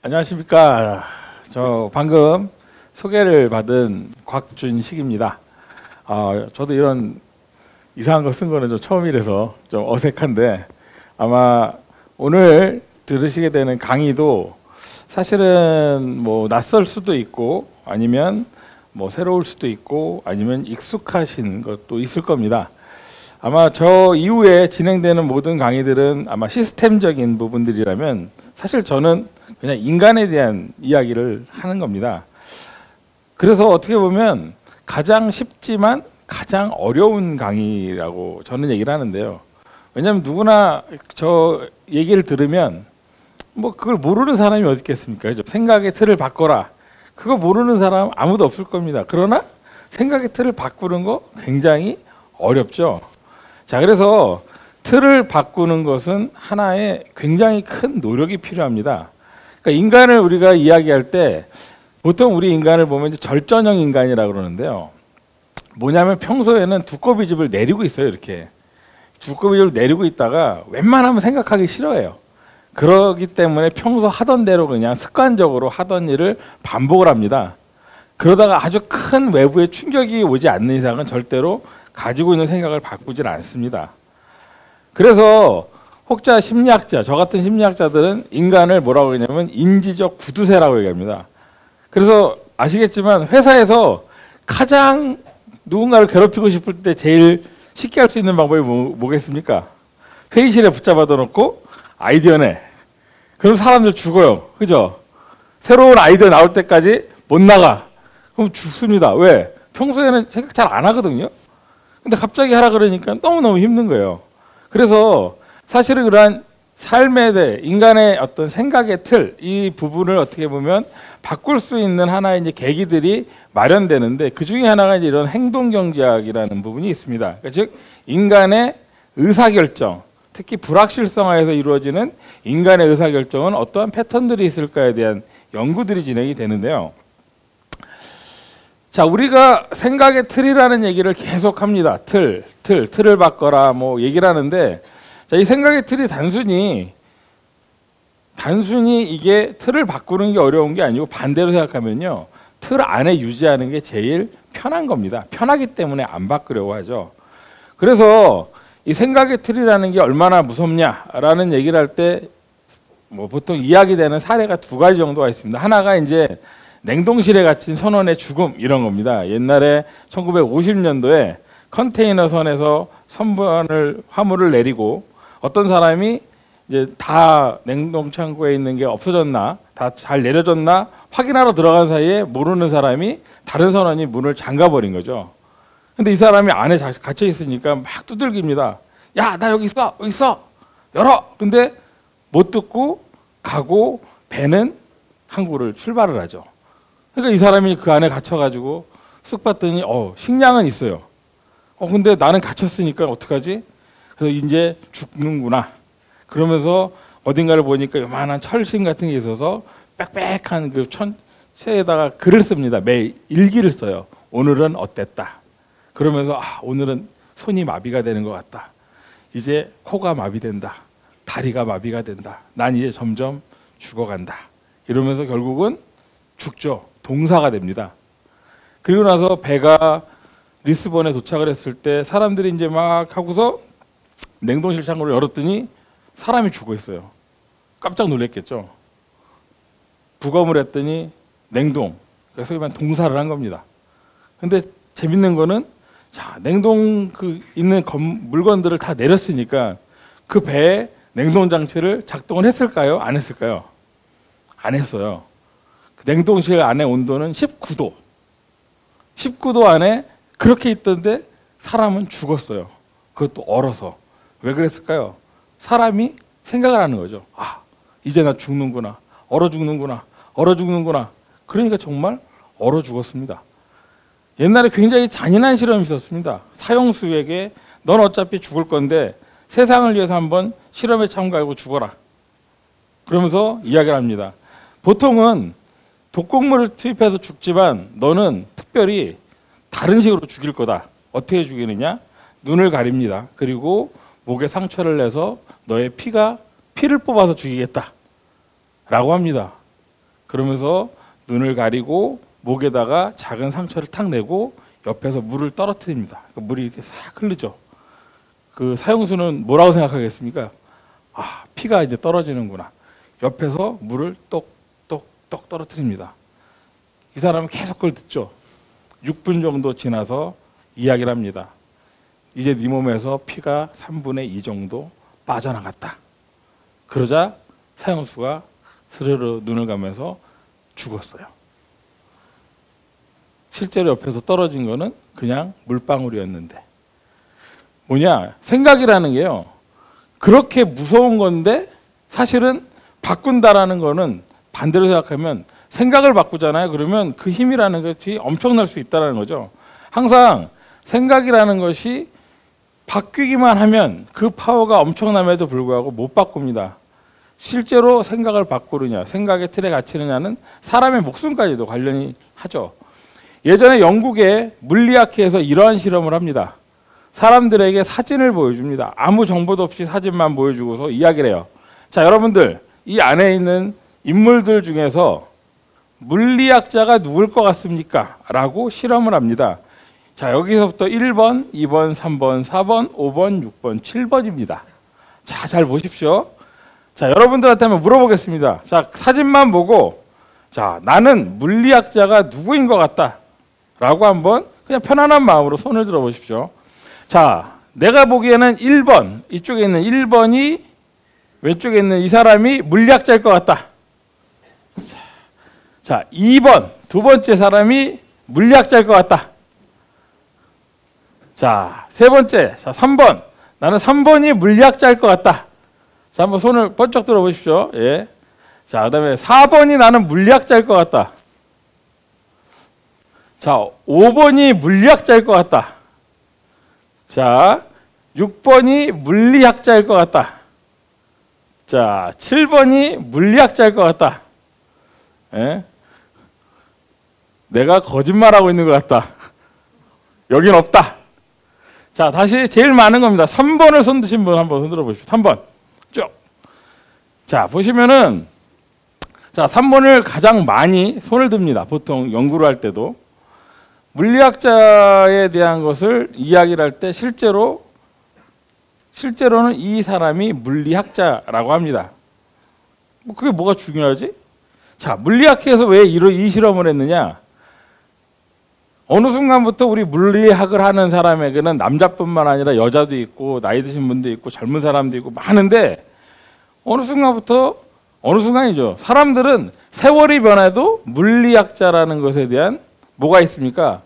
안녕하십니까. 저 방금 소개를 받은 곽준식입니다. 저도 이런 이상한 거 쓴 거는 좀 처음이라서 좀 어색한데, 아마 오늘 들으시게 되는 강의도 사실은 뭐 낯설 수도 있고 아니면 뭐 새로울 수도 있고 아니면 익숙하신 것도 있을 겁니다. 아마 저 이후에 진행되는 모든 강의들은 아마 시스템적인 부분들이라면, 사실 저는 그냥 인간에 대한 이야기를 하는 겁니다. 그래서 어떻게 보면 가장 쉽지만 가장 어려운 강의라고 저는 얘기를 하는데요. 왜냐하면 누구나 저 얘기를 들으면 뭐 그걸 모르는 사람이 어디 있겠습니까? 그죠? 생각의 틀을 바꿔라. 그거 모르는 사람 아무도 없을 겁니다. 그러나 생각의 틀을 바꾸는 거 굉장히 어렵죠. 자, 그래서 틀을 바꾸는 것은 하나의 굉장히 큰 노력이 필요합니다. 그러니까 인간을 우리가 이야기할 때 보통 우리 인간을 보면 이제 절전형 인간이라고 그러는데요. 뭐냐면 평소에는 두꺼비 집을 내리고 있어요. 이렇게 두꺼비 집을 내리고 있다가 웬만하면 생각하기 싫어해요. 그러기 때문에 평소 하던 대로 그냥 습관적으로 하던 일을 반복을 합니다. 그러다가 아주 큰 외부의 충격이 오지 않는 이상은 절대로 가지고 있는 생각을 바꾸질 않습니다. 그래서 혹자 심리학자, 저 같은 심리학자들은 인간을 뭐라고 하냐면 인지적 구두쇠라고 얘기합니다. 그래서 아시겠지만 회사에서 가장 누군가를 괴롭히고 싶을 때 제일 쉽게 할 수 있는 방법이 뭐겠습니까? 회의실에 붙잡아둬 놓고 아이디어 내. 그럼 사람들 죽어요. 그죠? 새로운 아이디어 나올 때까지 못 나가. 그럼 죽습니다. 왜? 평소에는 생각 잘 안 하거든요. 근데 갑자기 하라 그러니까 너무너무 힘든 거예요. 그래서 사실은 그러한 삶에 대해 인간의 어떤 생각의 틀, 이 부분을 어떻게 보면 바꿀 수 있는 하나의 이제 계기들이 마련되는데, 그 중에 하나가 이제 이런 행동경제학이라는 부분이 있습니다. 그러니까 즉 인간의 의사결정, 특히 불확실성하에서 이루어지는 인간의 의사결정은 어떠한 패턴들이 있을까에 대한 연구들이 진행이 되는데요. 자, 우리가 생각의 틀이라는 얘기를 계속 합니다. 틀을 바꿔라 뭐 얘기를 하는데, 자, 이 생각의 틀이 단순히 이게 틀을 바꾸는 게 어려운 게 아니고, 반대로 생각하면요, 틀 안에 유지하는 게 제일 편한 겁니다. 편하기 때문에 안 바꾸려고 하죠. 그래서 이 생각의 틀이라는 게 얼마나 무섭냐라는 얘기를 할 때 뭐 보통 이야기되는 사례가 두 가지 정도가 있습니다. 하나가 이제 냉동실에 갇힌 선원의 죽음, 이런 겁니다. 옛날에 1950년도에 컨테이너 선에서 화물을 내리고 어떤 사람이 이제 다 냉동창고에 있는 게 없어졌나, 다 잘 내려졌나 확인하러 들어간 사이에 모르는 사람이 다른 선원이 문을 잠가버린 거죠. 근데 이 사람이 안에 갇혀 있으니까 막 두들깁니다. 야, 나 여기 있어, 여기 있어, 열어. 근데 못 듣고 가고 배는 항구를 출발을 하죠. 그러니까 이 사람이 그 안에 갇혀가지고 쑥 봤더니 식량은 있어요. 근데 나는 갇혔으니까 어떡하지? 그래서 이제 죽는구나. 그러면서 어딘가를 보니까 요만한 철심 같은 게 있어서 빽빽한 그 천체에다가 글을 씁니다. 매일 일기를 써요. 오늘은 어땠다. 그러면서 오늘은 손이 마비가 되는 것 같다. 이제 코가 마비된다. 다리가 마비가 된다. 난 이제 점점 죽어간다. 이러면서 결국은 죽죠. 동사가 됩니다. 그리고 나서 배가 리스본에 도착을 했을 때 사람들이 이제 막 하고서 냉동실 창고를 열었더니 사람이 죽어 있어요. 깜짝 놀랐겠죠. 부검을 했더니 냉동, 그래서 소위 말하는 동사를 한 겁니다. 근데 재밌는 거는, 자, 냉동 있는 물건들을 다 내렸으니까 그 배에 냉동 장치를 작동을 했을까요? 안 했을까요? 안 했어요. 냉동실 안의 온도는 19도. 19도 안에 그렇게 있던데 사람은 죽었어요. 그것도 얼어서. 왜 그랬을까요? 사람이 생각을 하는 거죠. 이제 나 죽는구나. 얼어 죽는구나. 얼어 죽는구나. 그러니까 정말 얼어 죽었습니다. 옛날에 굉장히 잔인한 실험이 있었습니다. 사형수에게 넌 어차피 죽을 건데 세상을 위해서 한번 실험에 참가하고 죽어라. 그러면서 이야기를 합니다. 보통은 독극물을 투입해서 죽지만 너는 특별히 다른 식으로 죽일 거다. 어떻게 죽이느냐? 눈을 가립니다. 그리고 목에 상처를 내서 너의 피를 뽑아서 죽이겠다 라고 합니다. 그러면서 눈을 가리고 목에다가 작은 상처를 탁 내고 옆에서 물을 떨어뜨립니다. 물이 이렇게 싹 흐르죠. 그 사형수는 뭐라고 생각하겠습니까? 아, 피가 이제 떨어지는구나. 옆에서 물을 똑똑똑 떨어뜨립니다. 이 사람은 계속 그걸 듣죠. 6분 정도 지나서 이야기를 합니다. 이제 네 몸에서 피가 3분의 2 정도 빠져나갔다. 그러자 사형수가 스르르 눈을 감면서 죽었어요. 실제로 옆에서 떨어진 거는 그냥 물방울이었는데, 뭐냐, 생각이라는 게요, 그렇게 무서운 건데 사실은 바꾼다라는 거는 반대로 생각하면 생각을 바꾸잖아요. 그러면 그 힘이라는 것이 엄청날 수 있다는 거죠. 항상 생각이라는 것이 바뀌기만 하면 그 파워가 엄청남에도 불구하고 못 바꿉니다. 실제로 생각을 바꾸느냐, 생각의 틀에 갇히느냐는 사람의 목숨까지도 관련이 하죠. 예전에 영국의 물리학회에서 이러한 실험을 합니다. 사람들에게 사진을 보여줍니다. 아무 정보도 없이 사진만 보여주고서 이야기를 해요. 자, 여러분들, 이 안에 있는 인물들 중에서 물리학자가 누굴 것 같습니까? 라고 실험을 합니다. 자, 여기서부터 1번, 2번, 3번, 4번, 5번, 6번, 7번입니다. 자, 잘 보십시오. 자, 여러분들한테 한번 물어보겠습니다. 자, 사진만 보고, 자, 나는 물리학자가 누구인 것 같다 라고 한번 그냥 편안한 마음으로 손을 들어 보십시오. 자, 내가 보기에는 1번, 이쪽에 있는 1번이 왼쪽에 있는 이 사람이 물리학자일 것 같다. 자, 2번, 두 번째 사람이 물리학자일 것 같다. 자, 세 번째, 자, 3번, 나는 3번이 물리학자일 것 같다. 자, 한번 손을 번쩍 들어 보십시오. 예. 자, 그다음에 4번이 나는 물리학자일 것 같다. 자, 5번이 물리학자일 것 같다. 자, 6번이 물리학자일 것 같다. 자, 7번이 물리학자일 것 같다. 예? 내가 거짓말하고 있는 것 같다. 여긴 없다. 자, 다시 제일 많은 겁니다. 3번을 손 드신 분 한번 손 들어 보십시오. 3번. 쭉. 자, 보시면은, 자, 3번을 가장 많이 손을 듭니다. 보통 연구를 할 때도. 물리학자에 대한 것을 이야기를 할 때 실제로는 이 사람이 물리학자라고 합니다. 그게 뭐가 중요하지? 자, 물리학회에서 왜 이 실험을 했느냐? 어느 순간부터 우리 물리학을 하는 사람에게는 남자뿐만 아니라 여자도 있고 나이 드신 분도 있고 젊은 사람도 있고 많은데, 어느 순간이죠. 사람들은 세월이 변해도 물리학자라는 것에 대한 뭐가 있습니까?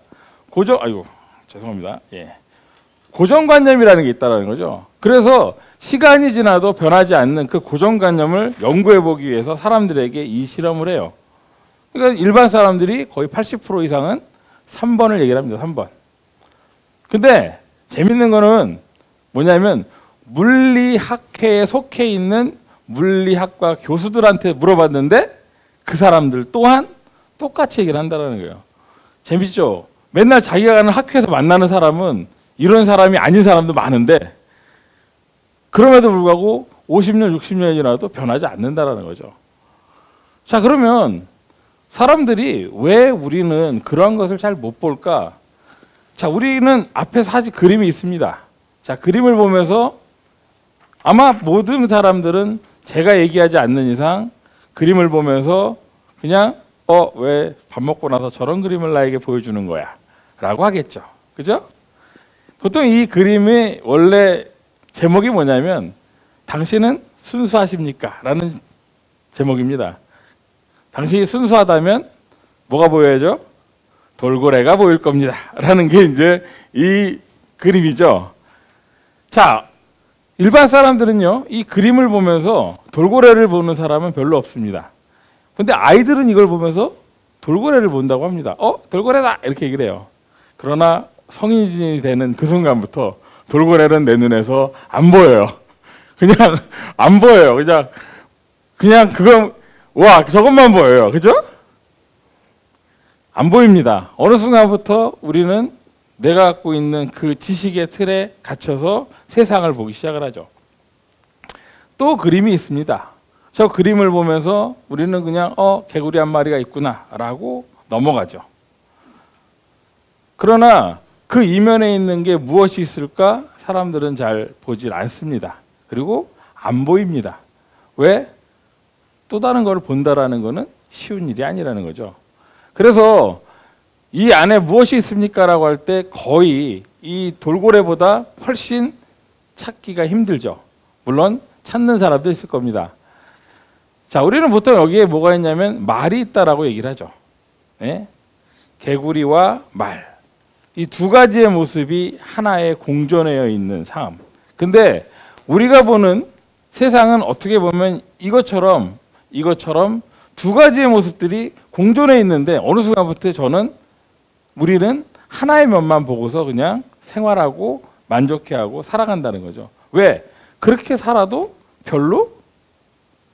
고정관념이라는 게 있다는 거죠. 그래서 시간이 지나도 변하지 않는 그 고정관념을 연구해 보기 위해서 사람들에게 이 실험을 해요. 그러니까 일반 사람들이 거의 80% 이상은 3번을 얘기를 합니다. 3번. 근데 재밌는 거는 뭐냐면 물리학회에 속해 있는 물리학과 교수들한테 물어봤는데 그 사람들 또한 똑같이 얘기를 한다는 거예요. 재밌죠? 맨날 자기가 가는 학회에서 만나는 사람은 이런 사람이 아닌 사람도 많은데, 그럼에도 불구하고 50년, 60년이 지나도 변하지 않는다는 거죠. 자, 그러면 사람들이 왜 우리는 그런 것을 잘 못 볼까? 자, 우리는 앞에 사실 그림이 있습니다. 자, 그림을 보면서 아마 모든 사람들은 제가 얘기하지 않는 이상 그림을 보면서 그냥 왜 밥 먹고 나서 저런 그림을 나에게 보여주는 거야 라고 하겠죠. 그죠? 보통 이 그림의 원래 제목이 뭐냐면 당신은 순수하십니까? 라는 제목입니다. 당신이 순수하다면 뭐가 보여야죠? 돌고래가 보일 겁니다. 라는 게 이제 이 그림이죠. 자, 일반 사람들은요, 이 그림을 보면서 돌고래를 보는 사람은 별로 없습니다. 근데 아이들은 이걸 보면서 돌고래를 본다고 합니다. 돌고래다! 이렇게 얘기를 해요. 그러나 성인이 되는 그 순간부터 돌고래는 내 눈에서 안 보여요. 그냥 안 보여요. 그냥 그건, 와, 저것만 보여요. 그죠? 안 보입니다. 어느 순간부터 우리는 내가 갖고 있는 그 지식의 틀에 갇혀서 세상을 보기 시작을 하죠. 또 그림이 있습니다. 저 그림을 보면서 우리는 그냥 개구리 한 마리가 있구나라고 넘어가죠. 그러나 그 이면에 있는 게 무엇이 있을까? 사람들은 잘 보질 않습니다. 그리고 안 보입니다. 왜? 또 다른 걸 본다라는 것은 쉬운 일이 아니라는 거죠. 그래서 이 안에 무엇이 있습니까? 라고 할 때 거의 이 돌고래보다 훨씬 찾기가 힘들죠. 물론 찾는 사람도 있을 겁니다. 자, 우리는 보통 여기에 뭐가 있냐면 말이 있다라고 얘기를 하죠. 네? 개구리와 말. 이 두 가지의 모습이 하나에 공존하여 있는 삶. 근데 우리가 보는 세상은 어떻게 보면 이것처럼 두 가지의 모습들이 공존해 있는데 어느 순간부터 우리는 하나의 면만 보고서 그냥 생활하고 만족해하고 살아간다는 거죠. 왜? 그렇게 살아도 별로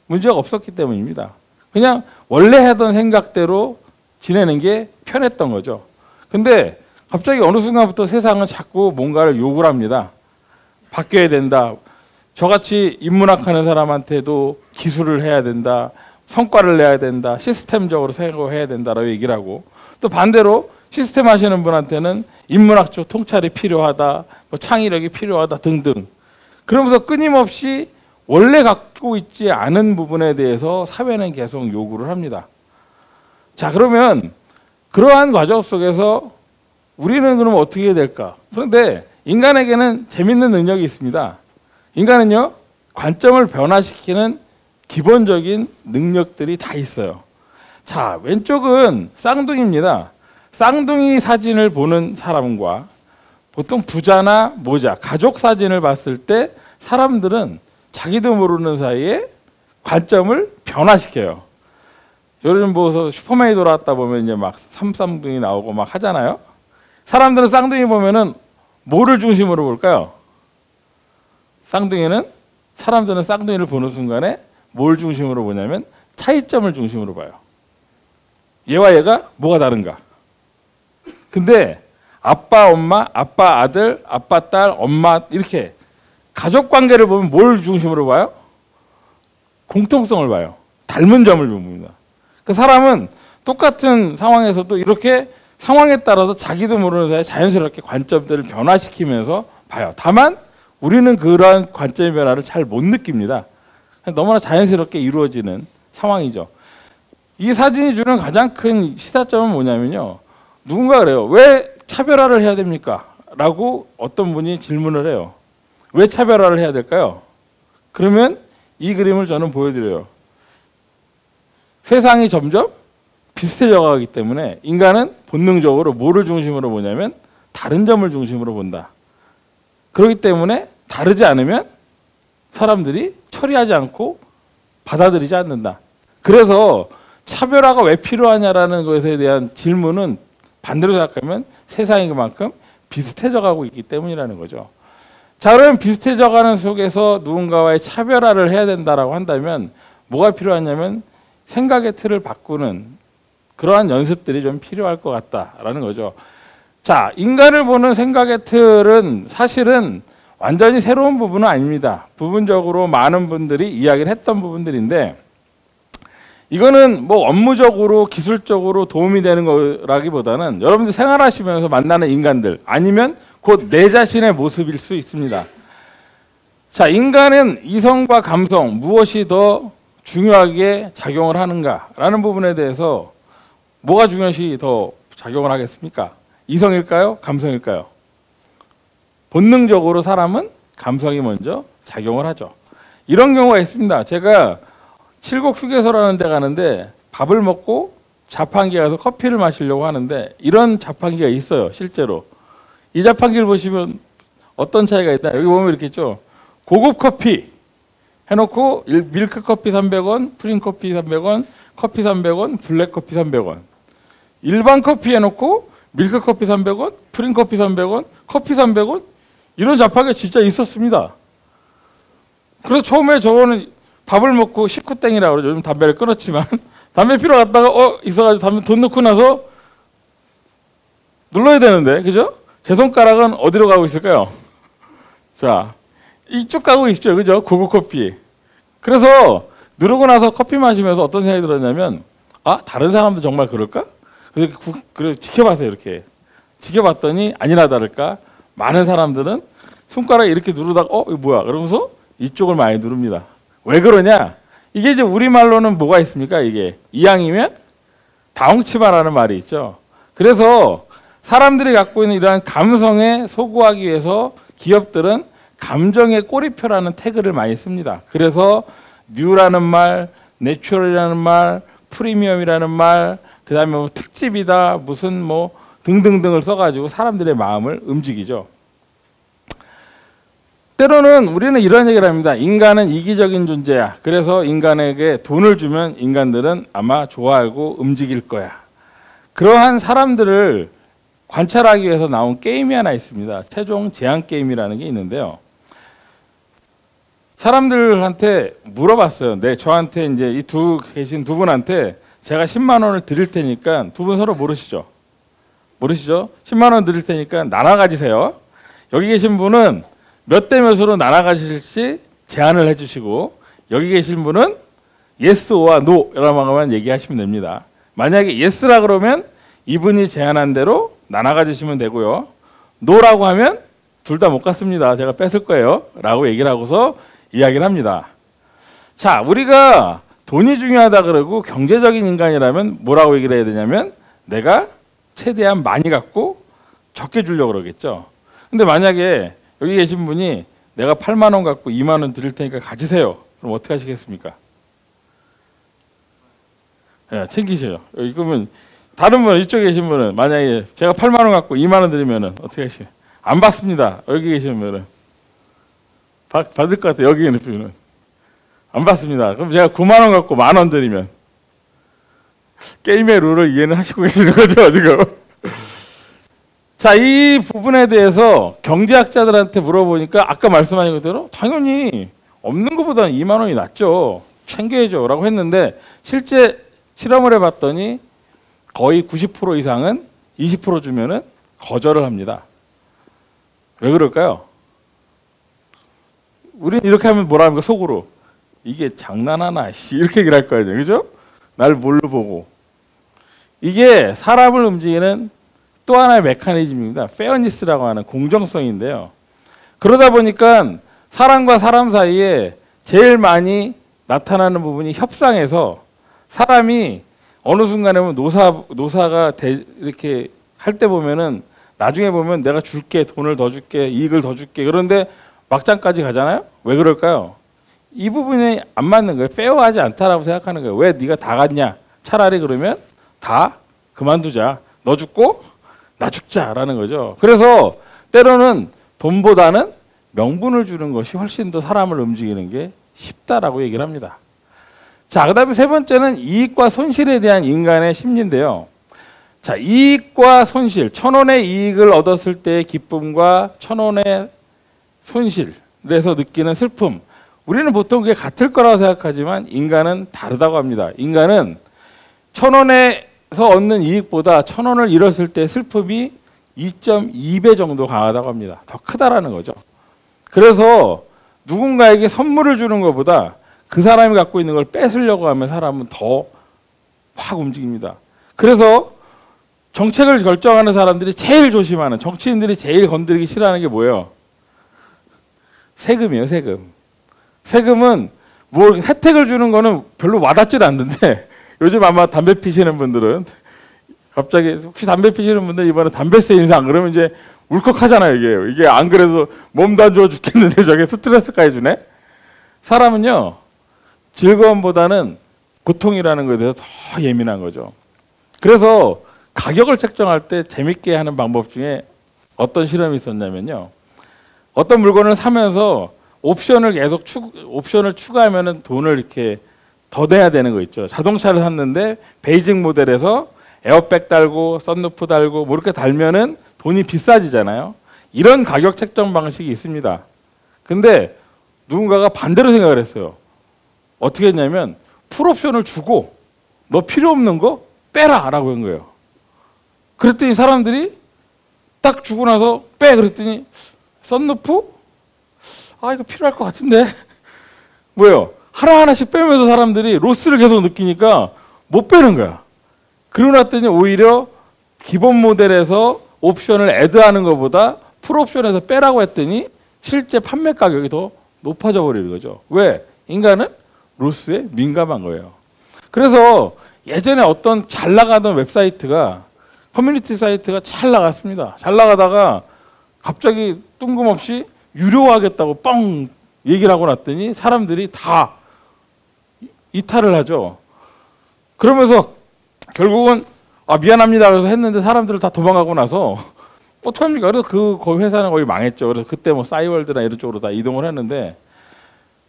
문제가 없었기 때문입니다. 그냥 원래 하던 생각대로 지내는 게 편했던 거죠. 근데 갑자기 어느 순간부터 세상은 자꾸 뭔가를 요구를 합니다. 바뀌어야 된다. 저같이 인문학하는 사람한테도 기술을 해야 된다. 성과를 내야 된다. 시스템적으로 생각해야 된다라고 얘기를 하고, 또 반대로 시스템 하시는 분한테는 인문학적 통찰이 필요하다. 뭐 창의력이 필요하다 등등. 그러면서 끊임없이 원래 갖고 있지 않은 부분에 대해서 사회는 계속 요구를 합니다. 자, 그러면 그러한 과정 속에서 우리는 그럼 어떻게 해야 될까? 그런데 인간에게는 재밌는 능력이 있습니다. 인간은요, 관점을 변화시키는 기본적인 능력들이 다 있어요. 자, 왼쪽은 쌍둥이입니다. 쌍둥이 사진을 보는 사람과 보통 부자나 모자, 가족 사진을 봤을 때 사람들은 자기도 모르는 사이에 관점을 변화시켜요. 요즘 뭐 슈퍼맨이 돌아왔다 보면 이제 막 삼쌍둥이 나오고 막 하잖아요. 사람들은 쌍둥이 보면은 뭐를 중심으로 볼까요? 사람들은 쌍둥이를 보는 순간에 뭘 중심으로 보냐면 차이점을 중심으로 봐요. 얘와 얘가 뭐가 다른가? 근데 아빠, 엄마, 아빠, 아들, 아빠, 딸, 엄마 이렇게 가족 관계를 보면 뭘 중심으로 봐요? 공통성을 봐요. 닮은 점을 봅니다. 그 사람은 똑같은 상황에서도 이렇게 상황에 따라서 자기도 모르는 사이에 자연스럽게 관점들을 변화시키면서 봐요. 다만 우리는 그러한 관점의 변화를 잘 못 느낍니다. 너무나 자연스럽게 이루어지는 상황이죠. 이 사진이 주는 가장 큰 시사점은 뭐냐면요. 누군가 그래요. 왜 차별화를 해야 됩니까? 라고 어떤 분이 질문을 해요. 왜 차별화를 해야 될까요? 그러면 이 그림을 저는 보여드려요. 세상이 점점 비슷해져 가기 때문에 인간은 본능적으로 뭐를 중심으로 보냐면 다른 점을 중심으로 본다. 그렇기 때문에 다르지 않으면 사람들이 처리하지 않고 받아들이지 않는다. 그래서 차별화가 왜 필요하냐라는 것에 대한 질문은 반대로 생각하면 세상이 그만큼 비슷해져 가고 있기 때문이라는 거죠. 자, 그럼 비슷해져 가는 속에서 누군가와의 차별화를 해야 된다라고 한다면 뭐가 필요하냐면 생각의 틀을 바꾸는 그러한 연습들이 좀 필요할 것 같다라는 거죠. 자, 인간을 보는 생각의 틀은 사실은 완전히 새로운 부분은 아닙니다. 부분적으로 많은 분들이 이야기를 했던 부분들인데 이거는 뭐 업무적으로 기술적으로 도움이 되는 거라기보다는 여러분들 생활하시면서 만나는 인간들 아니면 곧 내 자신의 모습일 수 있습니다. 자, 인간은 이성과 감성 무엇이 더 중요하게 작용을 하는가라는 부분에 대해서 뭐가 중요시 더 작용을 하겠습니까? 이성일까요? 감성일까요? 본능적으로 사람은 감성이 먼저 작용을 하죠. 이런 경우가 있습니다. 제가 칠곡 휴게소라는 데 가는데 밥을 먹고 자판기에 가서 커피를 마시려고 하는데 이런 자판기가 있어요. 실제로. 이 자판기를 보시면 어떤 차이가 있다. 여기 보면 이렇게 있죠. 고급 커피 해놓고 밀크 커피 300원, 프린 커피 300원, 커피 300원, 블랙 커피 300원. 일반 커피 해놓고 밀크 커피 300원, 프린 커피 300원, 커피 300원 이런 자판기가 진짜 있었습니다. 그래서 처음에 저거는 밥을 먹고 식후땡이라고 그러죠. 요즘 담배를 끊었지만 담배 피러 갔다가 있어가지고 담배 돈 넣고 나서 눌러야 되는데 그죠? 제 손가락은 어디로 가고 있을까요? 자, 이쪽 가고 있죠. 그죠? 고급 커피. 그래서 누르고 나서 커피 마시면서 어떤 생각이 들었냐면, 아, 다른 사람도 정말 그럴까? 그래서 지켜봤어요. 이렇게 지켜봤더니 아니나 다를까 많은 사람들은 손가락에 이렇게 누르다가 이거 뭐야? 그러면서 이쪽을 많이 누릅니다. 왜 그러냐? 이게 이제 우리말로는 뭐가 있습니까? 이게 이왕이면 다홍치마라는 말이 있죠. 그래서 사람들이 갖고 있는 이러한 감성에 소구하기 위해서 기업들은 감정의 꼬리표라는 태그를 많이 씁니다. 그래서 뉴라는 말, 내추럴이라는 말, 프리미엄이라는 말, 그다음에 뭐 특집이다, 무슨 뭐 등등등을 써가지고 사람들의 마음을 움직이죠. 때로는 우리는 이런 얘기를 합니다. 인간은 이기적인 존재야. 그래서 인간에게 돈을 주면 인간들은 아마 좋아하고 움직일 거야. 그러한 사람들을 관찰하기 위해서 나온 게임이 하나 있습니다. 최종 제한 게임이라는 게 있는데요. 사람들한테 물어봤어요. 저한테 이제 이 계신 두 분한테 제가 10만 원을 드릴 테니까 두 분 서로 모르시죠? 10만 원 드릴 테니까 나눠 가지세요. 여기 계신 분은 몇 대 몇으로 나눠 가실지 제안을 해주시고, 여기 계신 분은 yes or no 이라고만 얘기하시면 됩니다. 만약에 yes라 그러면 이분이 제안한 대로 나눠 가지시면 되고요. no라고 하면 둘 다 못 갔습니다. 제가 뺏을 거예요. 라고 얘기를 하고서 이야기를 합니다. 자, 우리가 돈이 중요하다 그러고 경제적인 인간이라면 뭐라고 얘기를 해야 되냐면 내가 최대한 많이 갖고 적게 주려고 그러겠죠. 근데 만약에 여기 계신 분이 내가 8만 원 갖고 2만 원 드릴 테니까 가지세요. 그럼 어떻게 하시겠습니까? 네, 챙기세요. 그러면 다른 분, 이쪽에 계신 분은 만약에 제가 8만 원 갖고 2만 원 드리면 어떻게 하시겠어요? 안 받습니다. 여기 계신 분은 받을 것 같아요. 여기 계신 분은 안 받습니다. 그럼 제가 9만 원 갖고 1만 원 드리면 게임의 룰을 이해는 하시고 계시는 거죠, 지금? 자, 이 부분에 대해서 경제학자들한테 물어보니까 아까 말씀하신 것대로 당연히 없는 것보다는 2만 원이 낫죠. 챙겨야죠. 라고 했는데 실제 실험을 해봤더니 거의 90% 이상은 20% 주면은 거절을 합니다. 왜 그럴까요? 우린 이렇게 하면 뭐라 합니까? 속으로. 이게 장난하나, 씨. 이렇게 얘기를 할 거 아니에요. 그죠? 날 뭘로 보고. 이게 사람을 움직이는 또 하나의 메커니즘입니다. 페어니스라고 하는 공정성인데요. 그러다 보니까 사람과 사람 사이에 제일 많이 나타나는 부분이 협상에서 사람이 어느 순간에 보면 노사가 이렇게 할 때 보면은 나중에 보면 내가 줄게, 돈을 더 줄게, 이익을 더 줄게. 그런데 막장까지 가잖아요. 왜 그럴까요? 이 부분이 안 맞는 거예요. 페어하지 않다라고 생각하는 거예요. 왜 네가 다 갔냐? 차라리 그러면 다 그만두자. 너 죽고 나 죽자라는 거죠. 그래서 때로는 돈보다는 명분을 주는 것이 훨씬 더 사람을 움직이는 게 쉽다라고 얘기를 합니다. 자, 그다음에 세 번째는 이익과 손실에 대한 인간의 심리인데요. 자, 이익과 손실, 1,000원의 이익을 얻었을 때의 기쁨과 1,000원의 손실에서 느끼는 슬픔. 우리는 보통 그게 같을 거라고 생각하지만 인간은 다르다고 합니다. 인간은 1,000원에서 얻는 이익보다 1,000원을 잃었을 때 슬픔이 2.2배 정도 강하다고 합니다. 더 크다라는 거죠. 그래서 누군가에게 선물을 주는 것보다 그 사람이 갖고 있는 걸 뺏으려고 하면 사람은 더 확 움직입니다. 그래서 정책을 결정하는 사람들이 제일 조심하는, 정치인들이 제일 건드리기 싫어하는 게 뭐예요? 세금이에요, 세금. 세금은 뭐 혜택을 주는 거는 별로 와닿질 않는데 요즘 아마 담배 피시는 분들은 갑자기 혹시 담배 피시는 분들 이번에 담배세 인상 그러면 이제 울컥하잖아요. 이게 안 그래도 몸도 안 좋아 죽겠는데 저게 스트레스까지 주네. 사람은요 즐거움보다는 고통이라는 것에 대해서 더 예민한 거죠. 그래서 가격을 책정할 때 재밌게 하는 방법 중에 어떤 실험이 있었냐면요. 어떤 물건을 사면서 옵션을 추가하면은 돈을 이렇게 더 내야 되는 거 있죠. 자동차를 샀는데 베이직 모델에서 에어백 달고 썬루프 달고 뭐 이렇게 달면은 돈이 비싸지잖아요. 이런 가격 책정 방식이 있습니다. 근데 누군가가 반대로 생각을 했어요. 어떻게 했냐면 풀옵션을 주고 너 필요 없는 거 빼라 라고 한 거예요. 그랬더니 사람들이 딱 주고 나서 빼 그랬더니 썬루프? 아 이거 필요할 것 같은데 뭐예요? 하나하나씩 빼면서 사람들이 로스를 계속 느끼니까 못 빼는 거야. 그러고 났더니 오히려 기본 모델에서 옵션을 애드하는 것보다 풀옵션에서 빼라고 했더니 실제 판매 가격이 더 높아져 버리는 거죠. 왜? 인간은 로스에 민감한 거예요. 그래서 예전에 어떤 잘 나가던 웹사이트가 커뮤니티 사이트가 잘 나갔습니다. 잘 나가다가 갑자기 뜬금없이 유료화하겠다고 뻥 얘기를 하고 났더니 사람들이 다 이탈을 하죠. 그러면서 결국은 미안합니다 그래서 했는데 사람들을 다 도망가고 나서 어떡합니까? 그래서 그 회사는 거의 망했죠. 그래서 그때 뭐 싸이월드나 이런 쪽으로 다 이동을 했는데,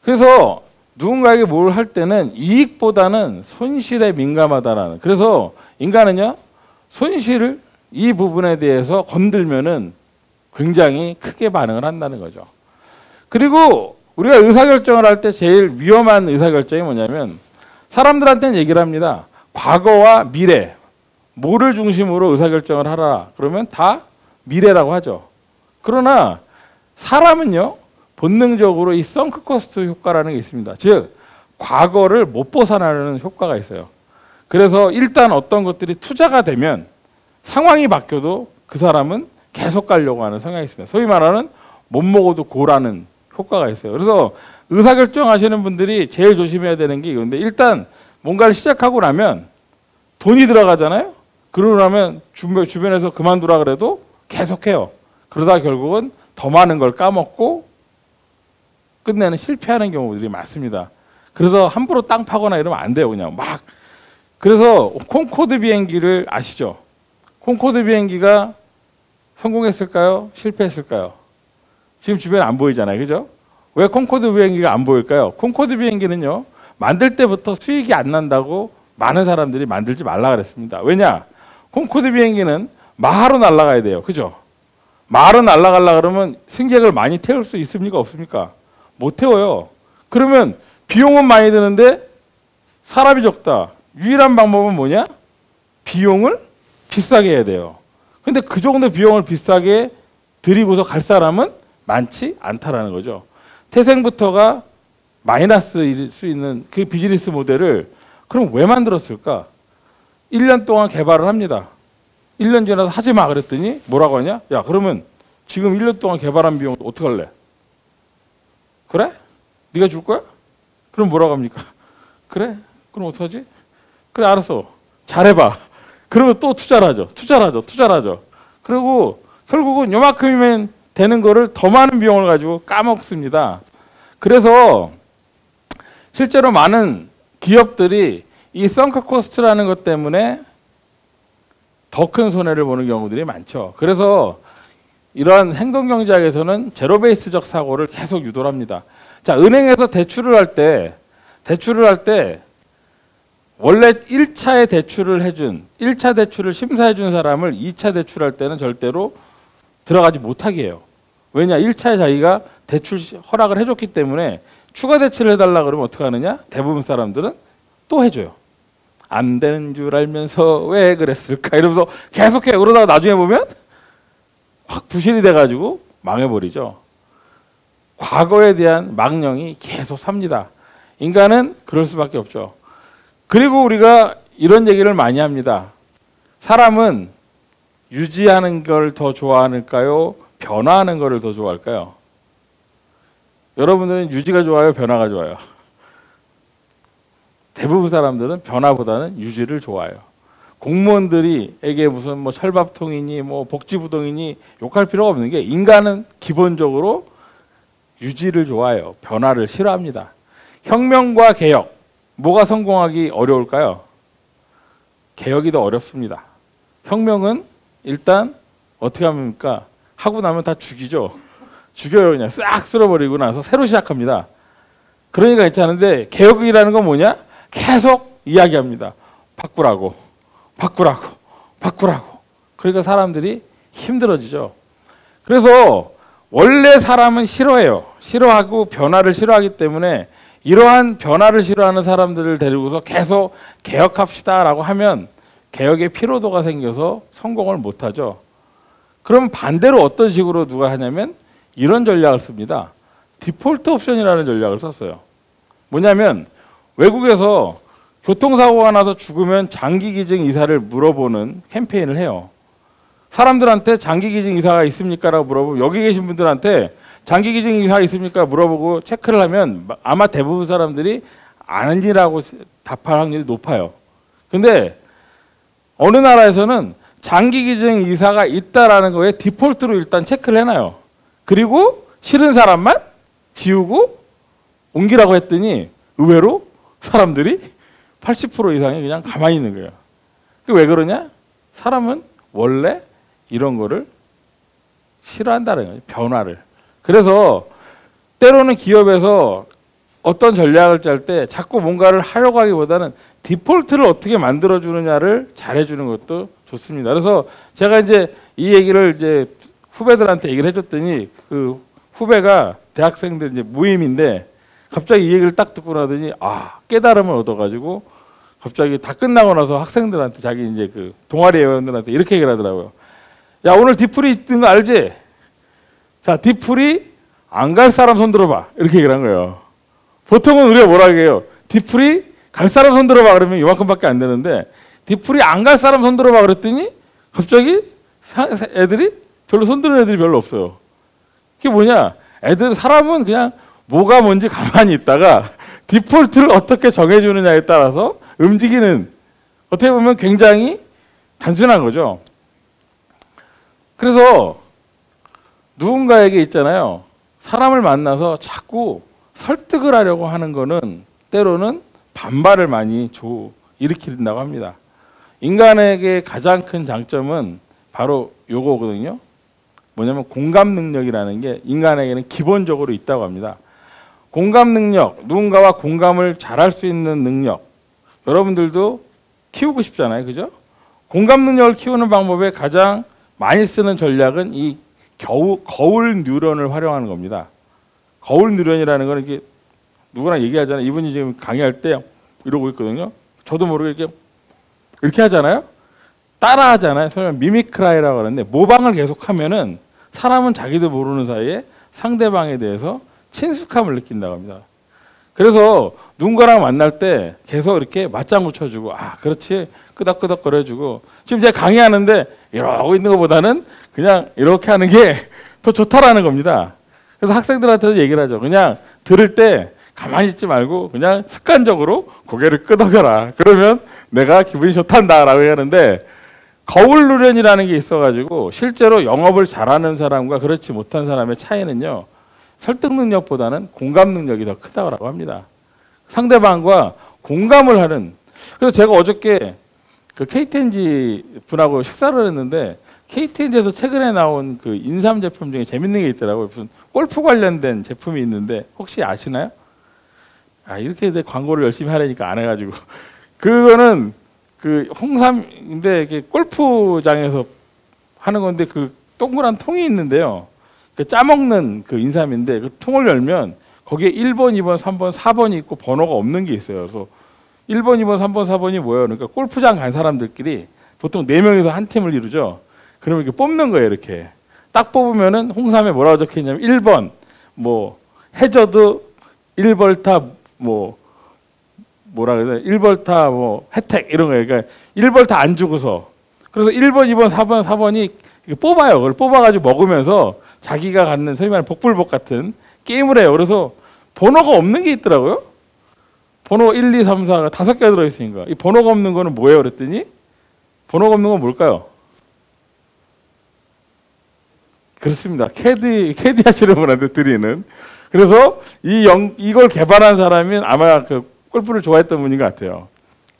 그래서 누군가에게 뭘 할 때는 이익보다는 손실에 민감하다라는. 그래서 인간은요 손실을 이 부분에 대해서 건들면은 굉장히 크게 반응을 한다는 거죠. 그리고 우리가 의사결정을 할 때 제일 위험한 의사결정이 뭐냐면 사람들한테는 얘기를 합니다. 과거와 미래 뭐를 중심으로 의사결정을 하라. 그러면 다 미래라고 하죠. 그러나 사람은요 본능적으로 이 썬크 코스트 효과라는 게 있습니다. 즉 과거를 못 벗어나는 효과가 있어요. 그래서 일단 어떤 것들이 투자가 되면 상황이 바뀌어도 그 사람은 계속 가려고 하는 성향이 있습니다. 소위 말하는 못 먹어도 고라는 효과가 있어요. 그래서 의사결정 하시는 분들이 제일 조심해야 되는 게 이건데, 일단 뭔가를 시작하고 나면 돈이 들어가잖아요. 그러고 나면 주변에서 그만두라 그래도 계속해요. 그러다 결국은 더 많은 걸 까먹고 끝내는 실패하는 경우들이 많습니다. 그래서 함부로 땅 파거나 이러면 안 돼요. 그냥 막. 그래서 콩코드 비행기를 아시죠? 콩코드 비행기가 성공했을까요? 실패했을까요? 지금 주변에 안 보이잖아요. 그죠? 왜 콩코드 비행기가 안 보일까요? 콩코드 비행기는요 만들 때부터 수익이 안 난다고 많은 사람들이 만들지 말라 그랬습니다. 왜냐? 콩코드 비행기는 마하로 날아가야 돼요. 그죠? 마하로 날아가려고 그러면 승객을 많이 태울 수 있습니까? 없습니까? 못 태워요. 그러면 비용은 많이 드는데 사람이 적다. 유일한 방법은 뭐냐? 비용을 비싸게 해야 돼요. 근데 그 정도 비용을 비싸게 들이고서 갈 사람은 많지 않다라는 거죠. 태생부터가 마이너스일 수 있는 그 비즈니스 모델을 그럼 왜 만들었을까? 1년 동안 개발을 합니다. 1년 지나서 하지 마 그랬더니 뭐라고 하냐? 야 그러면 지금 1년 동안 개발한 비용 어떻게 할래? 그래? 네가 줄 거야? 그럼 뭐라고 합니까? 그래? 그럼 어떡하지? 그래 알았어. 잘해봐. 그리고 또 투자를 하죠. 그리고 결국은 요만큼이면 되는 거를 더 많은 비용을 가지고 까먹습니다. 그래서 실제로 많은 기업들이 이 썬크 코스트라는 것 때문에 더 큰 손해를 보는 경우들이 많죠. 그래서 이러한 행동경제학에서는 제로 베이스적 사고를 계속 유도를 합니다. 자, 은행에서 대출을 할 때 원래 1차에 대출을 해준, 1차 대출을 심사해준 사람을 2차 대출할 때는 절대로 들어가지 못하게 해요. 왜냐? 1차에 자기가 대출 허락을 해줬기 때문에 추가 대출을 해달라 그러면 어떻게 하느냐? 대부분 사람들은 또 해줘요. 안 되는 줄 알면서 왜 그랬을까? 이러면서 계속해요. 그러다가 나중에 보면 확 부실이 돼가지고 망해버리죠. 과거에 대한 망령이 계속 삽니다. 인간은 그럴 수밖에 없죠. 그리고 우리가 이런 얘기를 많이 합니다. 사람은 유지하는 걸 더 좋아할까요? 변화하는 걸 더 좋아할까요? 여러분들은 유지가 좋아요? 변화가 좋아요? 대부분 사람들은 변화보다는 유지를 좋아해요. 공무원들이에게 무슨 뭐 철밥통이니 뭐 복지부동이니 욕할 필요가 없는 게 인간은 기본적으로 유지를 좋아해요. 변화를 싫어합니다. 혁명과 개혁, 뭐가 성공하기 어려울까요? 개혁이 더 어렵습니다. 혁명은 일단 어떻게 합니까? 하고 나면 다 죽이죠. 죽여요. 그냥 싹 쓸어버리고 나서 새로 시작합니다. 그러니까 괜찮은데 개혁이라는 건 뭐냐? 계속 이야기합니다. 바꾸라고. 그러니까 사람들이 힘들어지죠. 그래서 원래 사람은 싫어해요. 싫어하고 변화를 싫어하기 때문에 이러한 변화를 싫어하는 사람들을 데리고서 계속 개혁합시다라고 하면 개혁의 피로도가 생겨서 성공을 못하죠. 그럼 반대로 어떤 식으로 누가 하냐면 이런 전략을 씁니다. 디폴트 옵션이라는 전략을 썼어요. 뭐냐면 외국에서 교통사고가 나서 죽으면 장기기증 이사를 물어보는 캠페인을 해요. 사람들한테 장기기증 이사가 있습니까? 라고 물어보면 여기 계신 분들한테 장기기증 이사 있습니까? 물어보고 체크를 하면 아마 대부분 사람들이 아니라고 답할 확률이 높아요. 근데 어느 나라에서는 장기기증 이사가 있다라는 거에 디폴트로 일단 체크를 해놔요. 그리고 싫은 사람만 지우고 옮기라고 했더니 의외로 사람들이 80% 이상이 그냥 가만히 있는 거예요. 왜 그러냐? 사람은 원래 이런 거를 싫어한다는 거예요. 변화를. 그래서 때로는 기업에서 어떤 전략을 짤 때 자꾸 뭔가를 하려고 하기보다는 디폴트를 어떻게 만들어주느냐를 잘해주는 것도 좋습니다. 그래서 제가 이제 이 얘기를 이제 후배들한테 얘기를 해줬더니 그 후배가 대학생들 이제 모임인데 갑자기 이 얘기를 딱 듣고 나더니 깨달음을 얻어가지고 갑자기 다 끝나고 나서 학생들한테 자기 이제 그 동아리 회원들한테 이렇게 얘기를 하더라고요. 야, 오늘 디풀이 있는 거 알지? 자, 디풀이 안 갈 사람 손 들어봐. 이렇게 얘기를 한 거예요. 보통은 우리가 뭐라 해요? 디풀이 갈 사람 손 들어봐 그러면 이만큼밖에 안 되는데 디풀이 안 갈 사람 손 들어봐 그랬더니 갑자기 애들이 별로 손 드는 애들이 별로 없어요. 그게 뭐냐? 사람은 그냥 뭐가 뭔지 가만히 있다가 디폴트를 어떻게 정해주느냐에 따라서 움직이는, 어떻게 보면 굉장히 단순한 거죠. 그래서 누군가에게 있잖아요. 사람을 만나서 자꾸 설득을 하려고 하는 거는 때로는 반발을 많이 일으킨다고 합니다. 인간에게 가장 큰 장점은 바로 요거거든요. 뭐냐면 공감 능력이라는 게 인간에게는 기본적으로 있다고 합니다. 공감 능력, 누군가와 공감을 잘할 수 있는 능력, 여러분들도 키우고 싶잖아요. 그죠? 공감 능력을 키우는 방법에 가장 많이 쓰는 전략은 이 거울 뉴런을 활용하는 겁니다. 거울 뉴런이라는 건 이렇게 누구나 얘기하잖아요. 이분이 지금 강의할 때 이러고 있거든요. 저도 모르게 이렇게 하잖아요. 따라 하잖아요. 소위 말하면 미미크라이라고 하는데 모방을 계속하면은 사람은 자기도 모르는 사이에 상대방에 대해서 친숙함을 느낀다고 합니다. 그래서 누군가랑 만날 때 계속 이렇게 맞장구 쳐주고 그렇지 끄덕끄덕 거려주고 지금 제가 강의하는데 이러고 있는 것보다는 그냥 이렇게 하는 게 더 좋다라는 겁니다. 그래서 학생들한테도 얘기를 하죠. 그냥 들을 때 가만히 있지 말고 그냥 습관적으로 고개를 끄덕여라. 그러면 내가 기분이 좋단다라고 하는데 거울 누련이라는 게 있어가지고 실제로 영업을 잘하는 사람과 그렇지 못한 사람의 차이는요. 설득 능력보다는 공감 능력이 더 크다고 합니다. 상대방과 공감을 하는. 그래서 제가 어저께 그 KTNG 분하고 식사를 했는데 KTNG에서 최근에 나온 그 인삼 제품 중에 재밌는 게 있더라고요. 무슨 골프 관련된 제품이 있는데 혹시 아시나요? 이렇게 광고를 열심히 하려니까 안 해가지고 그거는 그 홍삼인데 이게 골프장에서 하는 건데 그 동그란 통이 있는데요. 그 짜먹는 그 인삼인데 그 통을 열면 거기에 1번, 2번, 3번, 4번이 있고 번호가 없는 게 있어요. 그래서 1번, 2번, 3번, 4번이 뭐예요? 그러니까 골프장 간 사람들끼리 보통 4명이서 한 팀을 이루죠. 그러면 이렇게 뽑는 거예요. 이렇게 딱 뽑으면은 홍삼에 뭐라고 적혀 있냐면 1번 뭐 해저드 1벌타 뭐라 그래야 돼? 1벌타 뭐 혜택 이런 거예요. 그러니까 1벌타 안 주고서 그래서 1번, 2번, 4번이 뽑아요. 그걸 뽑아가지고 먹으면서 자기가 갖는 소위 말하는 복불복 같은 게임을 해요. 그래서 번호가 없는 게 있더라고요. 번호 1, 2, 3, 4가 5개 들어있으니까 이 번호가 없는 거는 뭐예요? 그랬더니 번호가 없는 건 뭘까요? 그렇습니다. 캐디 하시는 분한테 드리는. 그래서 이걸 개발한 사람이 아마 그 골프를 좋아했던 분인 것 같아요.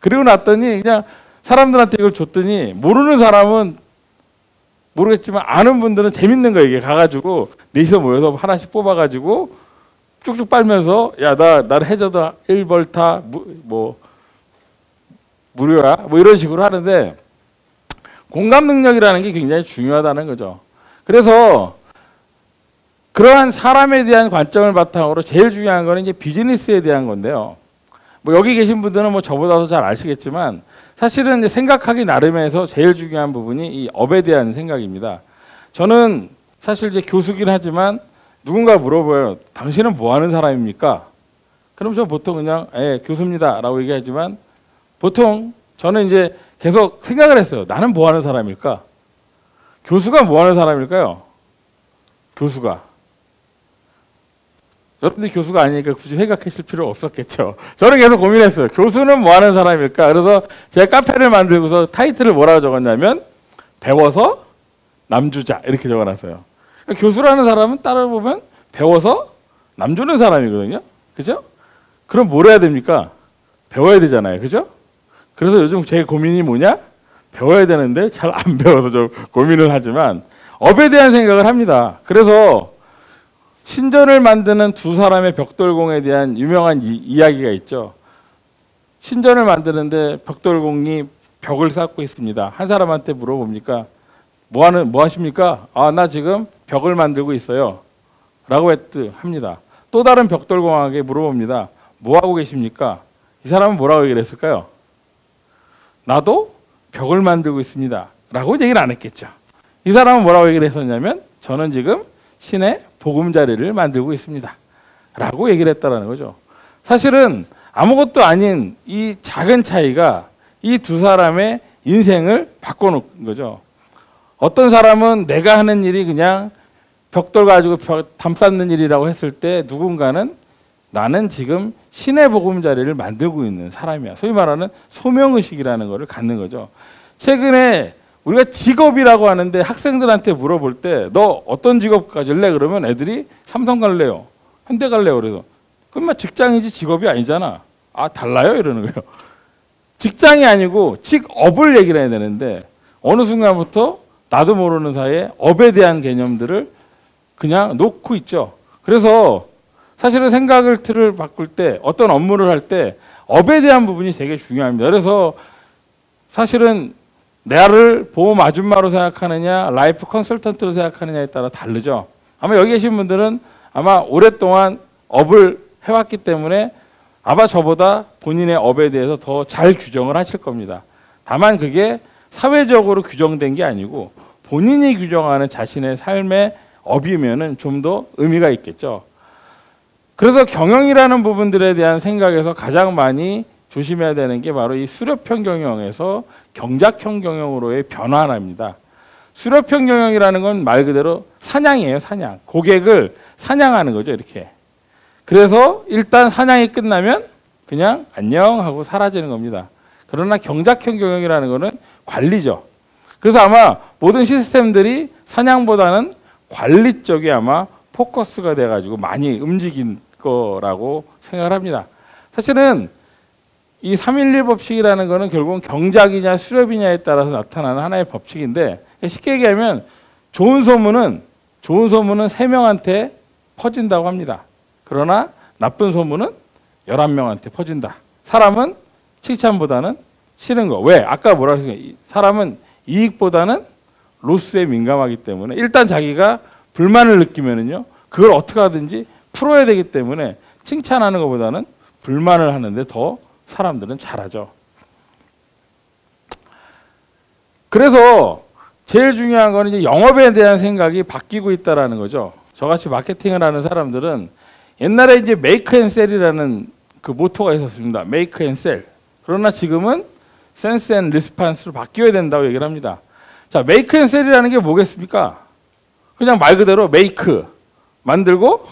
그리고 났더니 그냥 사람들한테 이걸 줬더니 모르는 사람은 모르겠지만 아는 분들은 재밌는 거예요. 이게 가가지고 넷이서 모여서 하나씩 뽑아가지고 쭉쭉 빨면서 나를 해저드 1벌타 무료야 뭐 이런 식으로 하는데 공감 능력이라는 게 굉장히 중요하다는 거죠. 그래서 그러한 사람에 대한 관점을 바탕으로 제일 중요한 거는 이제 비즈니스에 대한 건데요. 뭐 여기 계신 분들은 뭐 저보다도 잘 아시겠지만 사실은 이제 생각하기 나름에서 제일 중요한 부분이 이 업에 대한 생각입니다. 저는 사실 이제 교수긴 하지만 누군가 물어봐요. 당신은 뭐 하는 사람입니까? 그럼 저 보통 그냥 교수입니다라고 얘기하지만 보통 저는 이제 계속 생각을 했어요. 나는 뭐 하는 사람일까? 교수가 뭐 하는 사람일까요? 교수가. 여러분들이 교수가 아니니까 굳이 생각하실 필요 없었겠죠. 저는 계속 고민했어요. 교수는 뭐 하는 사람일까? 그래서 제가 카페를 만들고서 타이틀을 뭐라고 적었냐면 배워서 남주자 이렇게 적어놨어요. 그러니까 교수라는 사람은 따라보면 배워서 남주는 사람이거든요. 그죠? 그럼 뭘 해야 됩니까? 배워야 되잖아요. 그죠? 그래서 요즘 제 고민이 뭐냐? 배워야 되는데 잘 안 배워서 좀 고민을 하지만 업에 대한 생각을 합니다. 그래서 신전을 만드는 두 사람의 벽돌공에 대한 유명한 이야기가 있죠. 신전을 만드는데 벽돌공이 벽을 쌓고 있습니다. 한 사람한테 물어봅니까? 뭐 하십니까? 아, 나 지금 벽을 만들고 있어요. 라고 합니다. 또 다른 벽돌공에게 물어봅니다. 뭐 하고 계십니까? 이 사람은 뭐라고 얘기를 했을까요? 나도 벽을 만들고 있습니다. 라고 얘기를 안 했겠죠. 이 사람은 뭐라고 얘기를 했었냐면 저는 지금 신의 보금자리를 만들고 있습니다. 라고 얘기를 했다는 거죠. 사실은 아무것도 아닌 이 작은 차이가 이 두 사람의 인생을 바꿔놓은 거죠. 어떤 사람은 내가 하는 일이 그냥 벽돌 가지고 담 쌓는 일이라고 했을 때 누군가는 나는 지금 신의 보금자리를 만들고 있는 사람이야. 소위 말하는 소명의식이라는 것을 갖는 거죠. 최근에 우리가 직업이라고 하는데 학생들한테 물어볼 때 너 어떤 직업 가질래? 그러면 애들이 삼성 갈래요. 현대 갈래요. 그래서 그럼 직장이지 직업이 아니잖아. 아, 달라요? 이러는 거예요. 직장이 아니고 직업을 얘기를 해야 되는데 어느 순간부터 나도 모르는 사이에 업에 대한 개념들을 그냥 놓고 있죠. 그래서 사실은 생각을 틀을 바꿀 때 어떤 업무를 할 때 업에 대한 부분이 되게 중요합니다. 그래서 사실은 나를 보험 아줌마로 생각하느냐 라이프 컨설턴트로 생각하느냐에 따라 다르죠. 아마 여기 계신 분들은 아마 오랫동안 업을 해왔기 때문에 아마 저보다 본인의 업에 대해서 더 잘 규정을 하실 겁니다. 다만 그게 사회적으로 규정된 게 아니고 본인이 규정하는 자신의 삶의 업이면은 좀 더 의미가 있겠죠. 그래서 경영이라는 부분들에 대한 생각에서 가장 많이 조심해야 되는 게 바로 이 수렵형 경영에서 경작형 경영으로의 변화랍니다. 수렵형 경영이라는 건 말 그대로 사냥이에요, 사냥. 고객을 사냥하는 거죠, 이렇게. 그래서 일단 사냥이 끝나면 그냥 안녕 하고 사라지는 겁니다. 그러나 경작형 경영이라는 거는 관리죠. 그래서 아마 모든 시스템들이 사냥보다는 관리 쪽에 아마 포커스가 돼가지고 많이 움직인 거라고 생각을 합니다. 사실은 이 311 법칙이라는 거는 결국은 경작이냐 수렵이냐에 따라서 나타나는 하나의 법칙인데 쉽게 얘기하면 좋은 소문은 3명한테 퍼진다고 합니다. 그러나 나쁜 소문은 11명한테 퍼진다. 사람은 칭찬보다는 싫은 거. 왜? 아까 뭐라 했습니까? 사람은 이익보다는 로스에 민감하기 때문에 일단 자기가 불만을 느끼면은요. 그걸 어떻게 하든지 풀어야 되기 때문에 칭찬하는 것보다는 불만을 하는데 더 사람들은 잘하죠. 그래서 제일 중요한 거는 이제 영업에 대한 생각이 바뀌고 있다라는 거죠. 저같이 마케팅을 하는 사람들은 옛날에 이제 메이크 앤 셀이라는 그 모토가 있었습니다. 메이크 앤 셀. 그러나 지금은 센스 앤 리스판스로 바뀌어야 된다고 얘기를 합니다. 자, 메이크 앤 셀이라는 게 뭐겠습니까? 그냥 말 그대로 메이크, 만들고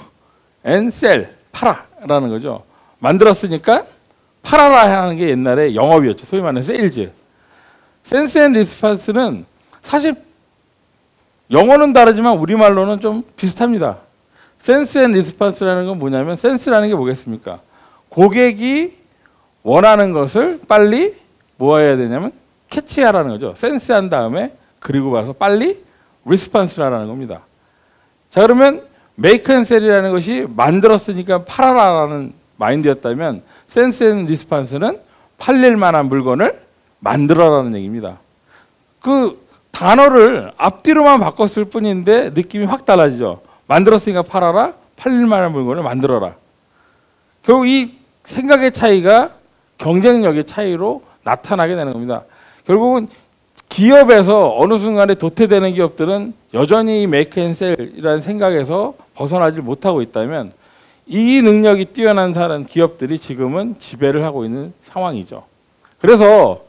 앤 셀, 팔아라는 거죠. 만들었으니까 팔아라 하는 게 옛날에 영업이었죠. 소위 말하는 세일즈. 센스 앤 리스판스는 사실 영어는 다르지만 우리말로는 좀 비슷합니다. 센스 앤 리스판스라는 건 뭐냐면 센스라는 게 뭐겠습니까? 고객이 원하는 것을 빨리 뭐 해야 되냐면 캐치하라는 거죠. 센스한 다음에 그리고 와서 빨리 리스판스라는 겁니다. 자, 그러면 메이크 앤 셀이라는 것이 만들었으니까 팔아라라는 마인드였다면 센스 앤 리스판스는 팔릴 만한 물건을 만들어라는 얘기입니다. 그 단어를 앞뒤로만 바꿨을 뿐인데 느낌이 확 달라지죠. 만들었으니까 팔아라, 팔릴 만한 물건을 만들어라. 결국 이 생각의 차이가 경쟁력의 차이로 나타나게 되는 겁니다. 결국은 기업에서 어느 순간에 도태되는 기업들은 여전히 메이크 앤 셀이라는 생각에서 벗어나지 못하고 있다면 이 능력이 뛰어난 사람 기업들이 지금은 지배를 하고 있는 상황이죠. 그래서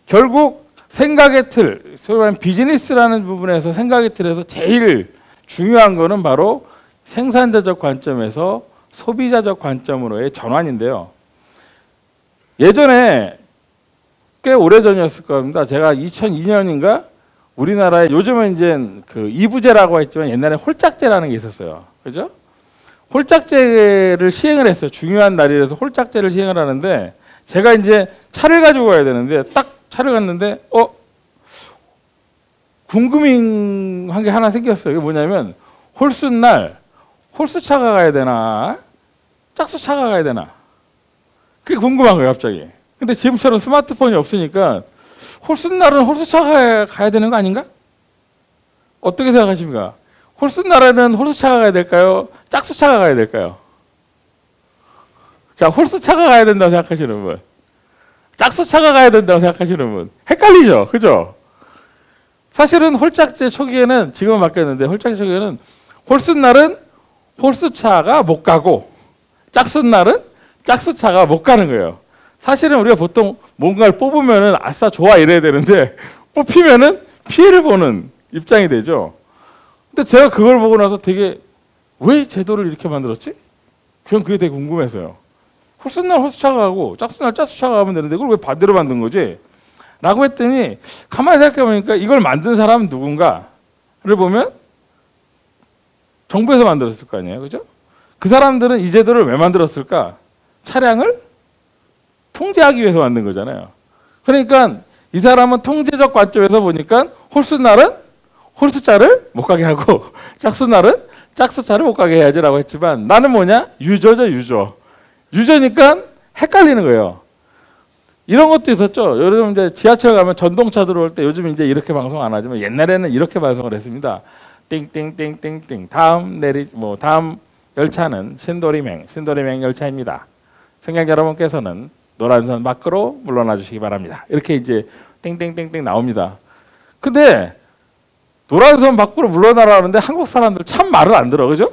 결국 생각의 틀, 소위 말하는 비즈니스라는 부분에서 생각의 틀에서 제일 중요한 거는 바로 생산자적 관점에서 소비자적 관점으로의 전환인데요. 예전에 꽤 오래전이었을 겁니다. 제가 2002년인가 우리나라에 요즘은 이제 그 이부제라고 했지만 옛날에 홀짝제라는 게 있었어요. 그죠? 홀짝제를 시행을 했어요. 중요한 날이라서 홀짝제를 시행을 하는데 제가 이제 차를 가지고 가야 되는데 딱 차를 갔는데 궁금한 게 하나 생겼어요. 이게 뭐냐면 홀수날 홀수차가 가야 되나 짝수차가 가야 되나 그게 궁금한 거예요. 갑자기. 근데 지금처럼 스마트폰이 없으니까 홀수날은 홀수차가 가야 되는 거 아닌가? 어떻게 생각하십니까? 홀수날에는 홀수차가 가야 될까요? 짝수차가 가야 될까요? 자, 홀수차가 가야 된다고 생각하시는 분, 짝수차가 가야 된다고 생각하시는 분, 헷갈리죠? 그죠? 사실은 홀짝제 초기에는, 지금은 바뀌었는데 홀짝제 초기에는 홀수날은 홀수차가 못 가고 짝수날은 짝수차가 못 가는 거예요. 사실은 우리가 보통 뭔가를 뽑으면은 아싸 좋아 이래야 되는데 뽑히면은 피해를 보는 입장이 되죠. 근데 제가 그걸 보고 나서 되게 왜 제도를 이렇게 만들었지? 그냥 그게 되게 궁금해서요. 홀수날 홀수차가 가고 짝수날 짝수차가 가면 되는데 그걸 왜 반대로 만든 거지? 라고 했더니 가만히 생각해 보니까 이걸 만든 사람은 누군가를 보면 정부에서 만들었을 거 아니에요. 그죠? 그 사람들은 이 제도를 왜 만들었을까? 차량을 통제하기 위해서 만든 거잖아요. 그러니까 이 사람은 통제적 관점에서 보니까 홀수날은 홀수차를 못 가게 하고 짝수날은 짝수차를 못 가게 해야지라고 했지만 나는 뭐냐? 유저죠, 유저. 유저니까 헷갈리는 거예요. 이런 것도 있었죠. 요즘 이제 지하철 가면 전동차 들어올 때 요즘 이제 이렇게 방송 안 하지만 옛날에는 이렇게 방송을 했습니다. 띵띵띵띵띵 다음 열차는 신도림행 열차입니다. 승객 여러분께서는 노란선 밖으로 물러나 주시기 바랍니다. 이렇게 이제 땡땡땡땡 나옵니다. 근데 노란선 밖으로 물러나라는데 한국 사람들 참 말을 안 들어. 그죠?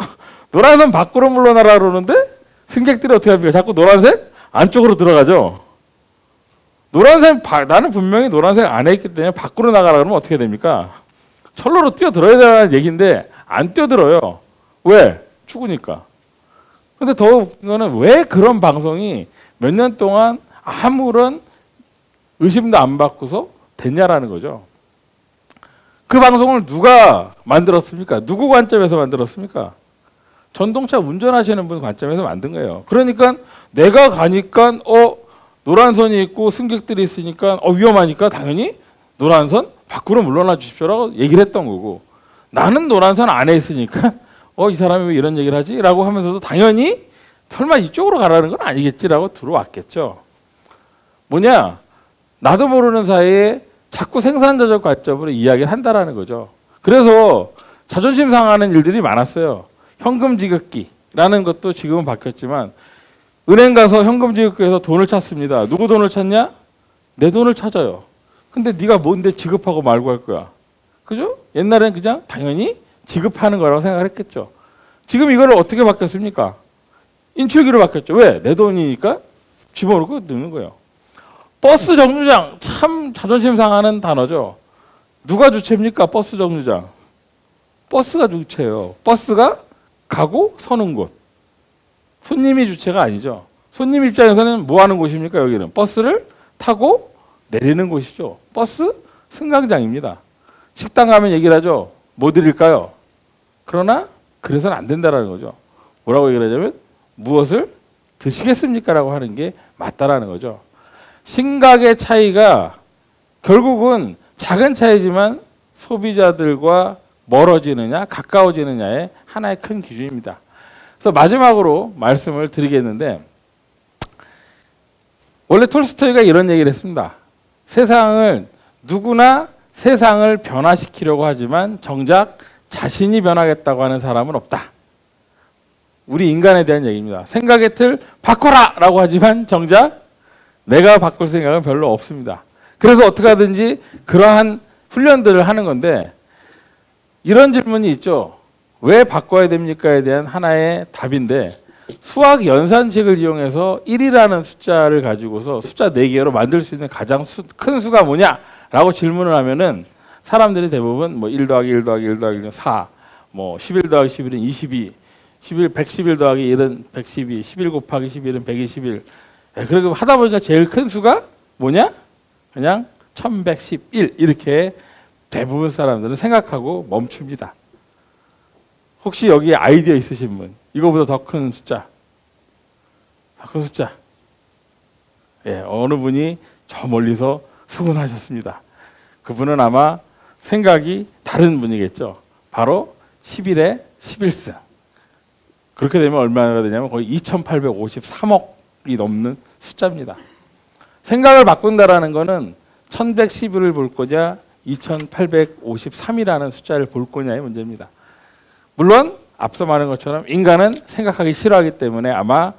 노란선 밖으로 물러나라 그러는데 승객들이 어떻게 합니까? 자꾸 노란색 안쪽으로 들어가죠. 나는 분명히 노란색 안에 있기 때문에 밖으로 나가라 그러면 어떻게 됩니까? 철로로 뛰어들어야 되는 얘기인데 안 뛰어들어요. 왜? 추우니까. 근데 더 웃긴 거는 왜 그런 방송이 몇 년 동안 아무런 의심도 안 받고서 됐냐라는 거죠. 그 방송을 누가 만들었습니까? 누구 관점에서 만들었습니까? 전동차 운전하시는 분 관점에서 만든 거예요. 그러니까 내가 가니까 노란선이 있고 승객들이 있으니까 위험하니까 당연히 노란선 밖으로 물러나 주십시오라고 얘기를 했던 거고 나는 노란선 안에 있으니까 이 사람이 왜 이런 얘기를 하지? 라고 하면서도 당연히 설마 이쪽으로 가라는 건 아니겠지라고 들어왔겠죠. 뭐냐? 나도 모르는 사이에 자꾸 생산자적 관점으로 이야기를 한다라는 거죠. 그래서 자존심 상하는 일들이 많았어요. 현금 지급기라는 것도 지금은 바뀌었지만 은행 가서 현금 지급기에서 돈을 찾습니다. 누구 돈을 찾냐? 내 돈을 찾아요. 근데 네가 뭔데 지급하고 말고 할 거야. 그죠? 옛날에는 그냥 당연히 지급하는 거라고 생각을 했겠죠. 지금 이거를 어떻게 바뀌었습니까? 인출기로 바뀌었죠. 왜? 내 돈이니까 집어넣고 넣는 거예요. 버스 정류장 참 자존심 상하는 단어죠. 누가 주체입니까? 버스 정류장. 버스가 주체예요. 버스가 가고 서는 곳. 손님이 주체가 아니죠. 손님 입장에서는 뭐 하는 곳입니까? 여기는 버스를 타고 내리는 곳이죠. 버스 승강장입니다. 식당 가면 얘기를 하죠. 뭐 드릴까요? 그러나 그래서는 안 된다라는 거죠. 뭐라고 얘기를 하냐면 무엇을 드시겠습니까? 라고 하는 게 맞다라는 거죠. 생각의 차이가 결국은 작은 차이지만 소비자들과 멀어지느냐 가까워지느냐의 하나의 큰 기준입니다. 그래서 마지막으로 말씀을 드리겠는데 원래 톨스토이가 이런 얘기를 했습니다. 누구나 세상을 변화시키려고 하지만 정작 자신이 변하겠다고 하는 사람은 없다. 우리 인간에 대한 얘기입니다. 생각의 틀 바꿔라! 라고 하지만 정작 내가 바꿀 생각은 별로 없습니다. 그래서 어떻게 하든지 그러한 훈련들을 하는 건데 이런 질문이 있죠. 왜 바꿔야 됩니까?에 대한 하나의 답인데 수학 연산책을 이용해서 1이라는 숫자를 가지고서 숫자 4개로 만들 수 있는 가장 큰 수가 뭐냐라고 질문을 하면은 사람들이 대부분 뭐 1 더하기 1 더하기 1 더하기 1은 4, 뭐 11 더하기 11은 22, 111 더하기 1은 112, 11 곱하기 11은 121. 그리고 하다 보니까 제일 큰 수가 뭐냐? 그냥 1111 이렇게 대부분 사람들은 생각하고 멈춥니다. 혹시 여기 아이디어 있으신 분? 이거보다 더 큰 숫자. 더 큰 숫자. 예, 어느 분이 저 멀리서 수군하셨습니다. 그분은 아마 생각이 다른 분이겠죠. 바로 11의 11승. 그렇게 되면 얼마나 되냐면 거의 2853억이 넘는 숫자입니다. 생각을 바꾼다라는 거는 1111을 볼 거냐 2853이라는 숫자를 볼 거냐의 문제입니다. 물론 앞서 말한 것처럼 인간은 생각하기 싫어하기 때문에 아마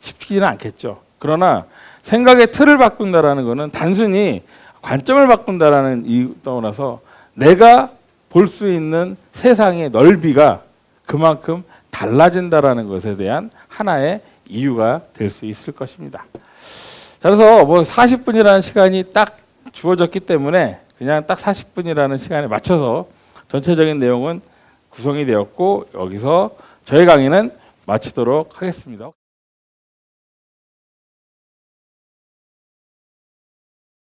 쉽지는 않겠죠. 그러나 생각의 틀을 바꾼다라는 것은 단순히 관점을 바꾼다라는 이유 떠나서 내가 볼 수 있는 세상의 넓이가 그만큼 달라진다라는 것에 대한 하나의 이유가 될 수 있을 것입니다. 그래서 뭐 40분이라는 시간이 딱 주어졌기 때문에 그냥 딱 40분이라는 시간에 맞춰서 전체적인 내용은 구성이 되었고 여기서 저희 강의는 마치도록 하겠습니다.